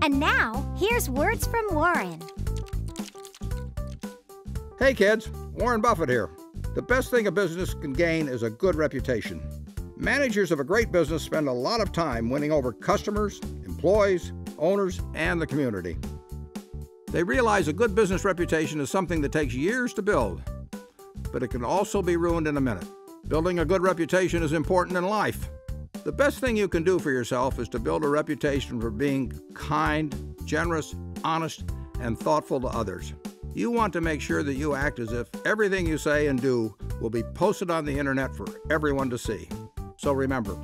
And now, here's words from Warren. Hey kids, Warren Buffett here. The best thing a business can gain is a good reputation. Managers of a great business spend a lot of time winning over customers, employees, owners, and the community. They realize a good business reputation is something that takes years to build, but it can also be ruined in a minute. Building a good reputation is important in life. The best thing you can do for yourself is to build a reputation for being kind, generous, honest, and thoughtful to others. You want to make sure that you act as if everything you say and do will be posted on the internet for everyone to see. So remember,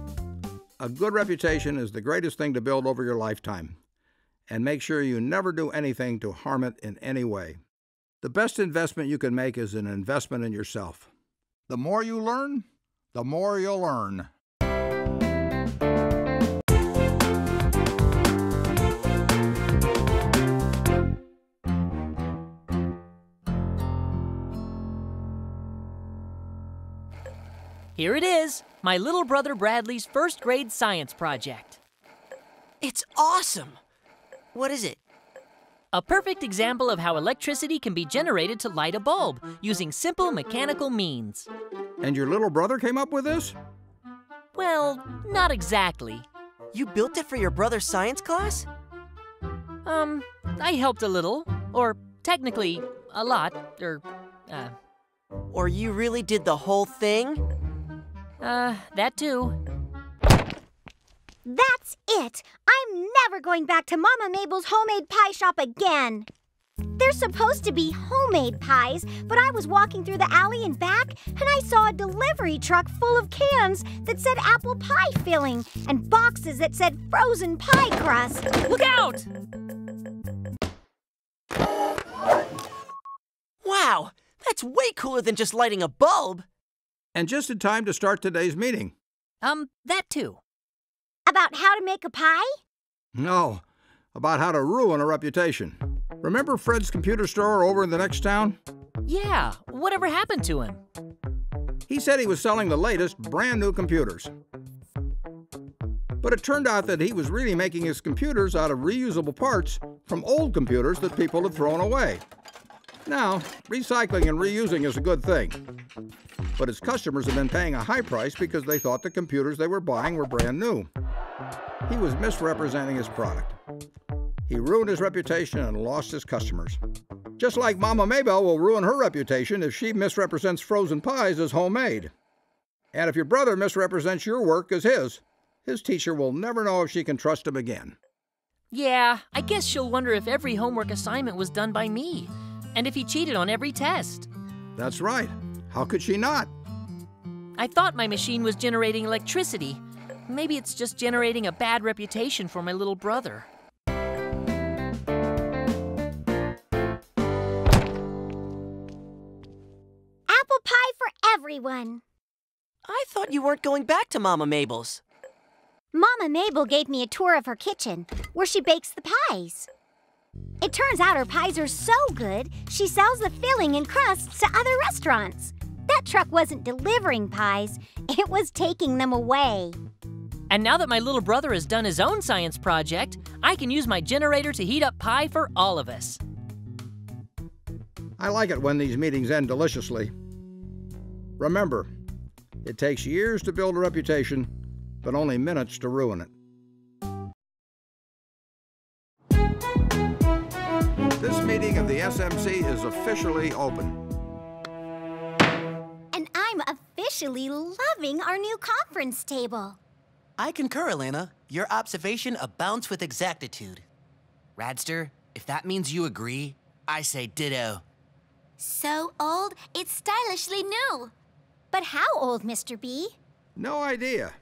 a good reputation is the greatest thing to build over your lifetime. And make sure you never do anything to harm it in any way. The best investment you can make is an investment in yourself. The more you learn, the more you'll earn. Here it is, my little brother Bradley's first grade science project. It's awesome! What is it? A perfect example of how electricity can be generated to light a bulb using simple mechanical means. And your little brother came up with this? Well, not exactly. You built it for your brother's science class? I helped a little, or technically a lot, Or you really did the whole thing? That too. That's it! I'm never going back to Mama Mabel's homemade pie shop again. They're supposed to be homemade pies, but I was walking through the alley and back, and I saw a delivery truck full of cans that said apple pie filling and boxes that said frozen pie crust. Look out! Wow, that's way cooler than just lighting a bulb. And just in time to start today's meeting. That too. About how to make a pie? No, about how to ruin a reputation. Remember Fred's computer store over in the next town? Yeah, whatever happened to him? He said he was selling the latest, brand new computers. But it turned out that he was really making his computers out of reusable parts from old computers that people had thrown away. Now, recycling and reusing is a good thing. But his customers have been paying a high price because they thought the computers they were buying were brand new. He was misrepresenting his product. He ruined his reputation and lost his customers. Just like Mama Mabel will ruin her reputation if she misrepresents frozen pies as homemade. And if your brother misrepresents your work as his teacher will never know if she can trust him again. Yeah, I guess she'll wonder if every homework assignment was done by me, and if he cheated on every test. That's right. How could she not? I thought my machine was generating electricity. Maybe it's just generating a bad reputation for my little brother. Apple pie for everyone. I thought you weren't going back to Mama Mabel's. Mama Mabel gave me a tour of her kitchen, where she bakes the pies. It turns out her pies are so good, she sells the filling and crusts to other restaurants. That truck wasn't delivering pies, it was taking them away. And now that my little brother has done his own science project, I can use my generator to heat up pie for all of us. I like it when these meetings end deliciously. Remember, it takes years to build a reputation, but only minutes to ruin it. This meeting of the SMC is officially open. And I'm officially loving our new conference table. I concur, Elena. Your observation abounds with exactitude. Radster, if that means you agree, I say ditto. So old, it's stylishly new. But how old, Mr. B? No idea.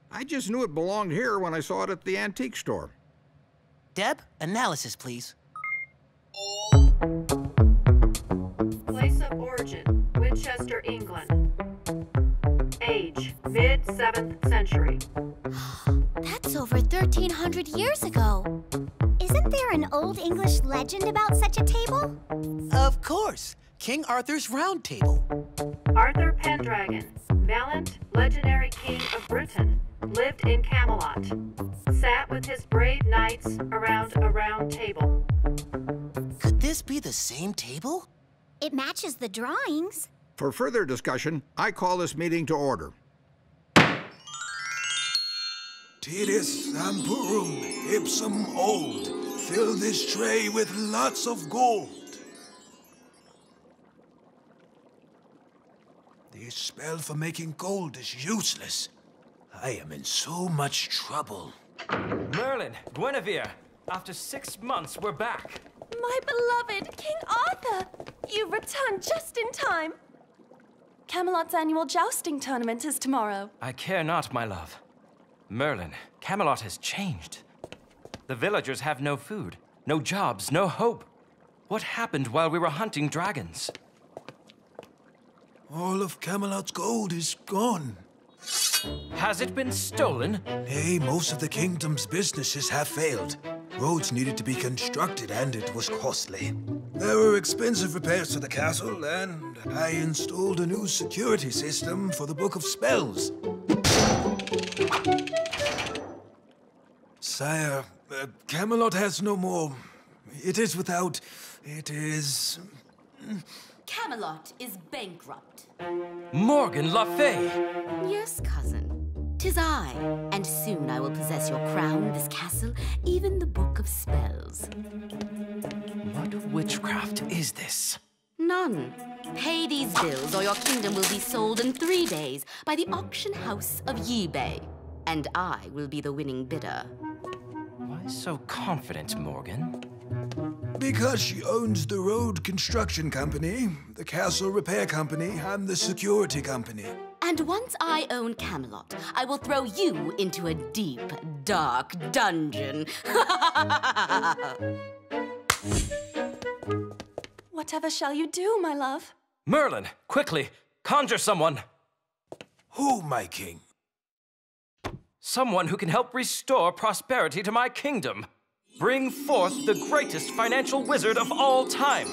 I just knew it belonged here when I saw it at the antique store. Deb, analysis, please. Place of origin, Winchester, England. Age, mid-7th century. That's over 1,300 years ago. Isn't there an Old English legend about such a table? Of course. King Arthur's Round Table. Arthur Pendragon, Valiant, legendary king of Britain, lived in Camelot, sat with his brave knights around a round table. Could this be the same table? It matches the drawings. For further discussion, I call this meeting to order. Tiris ampurum ipsum old. Fill this tray with lots of gold. This spell for making gold is useless. I am in so much trouble. Merlin, Guinevere, after 6 months, we're back. My beloved King Arthur! You've returned just in time. Camelot's annual jousting tournament is tomorrow. I care not, my love. Merlin, Camelot has changed. The villagers have no food, no jobs, no hope. What happened while we were hunting dragons? All of Camelot's gold is gone. Has it been stolen? Nay, most of the kingdom's businesses have failed. Roads needed to be constructed, and it was costly. There were expensive repairs to the castle, and I installed a new security system for the Book of Spells. Sire, Camelot has no more. It is without... It is... Camelot is bankrupt. Morgan Le Fay! Yes, cousin. 'Tis I, and soon I will possess your crown, this castle, even the Book of Spells. What witchcraft is this? None. Pay these bills, or your kingdom will be sold in 3 days by the auction house of Yibay. And I will be the winning bidder. Why so confident, Morgan? Because she owns the road construction company, the castle repair company, and the security company. And once I own Camelot, I will throw you into a deep, dark dungeon. Whatever shall you do, my love? Merlin, quickly, conjure someone. Who, my king? Someone who can help restore prosperity to my kingdom. Bring forth the greatest financial wizard of all time.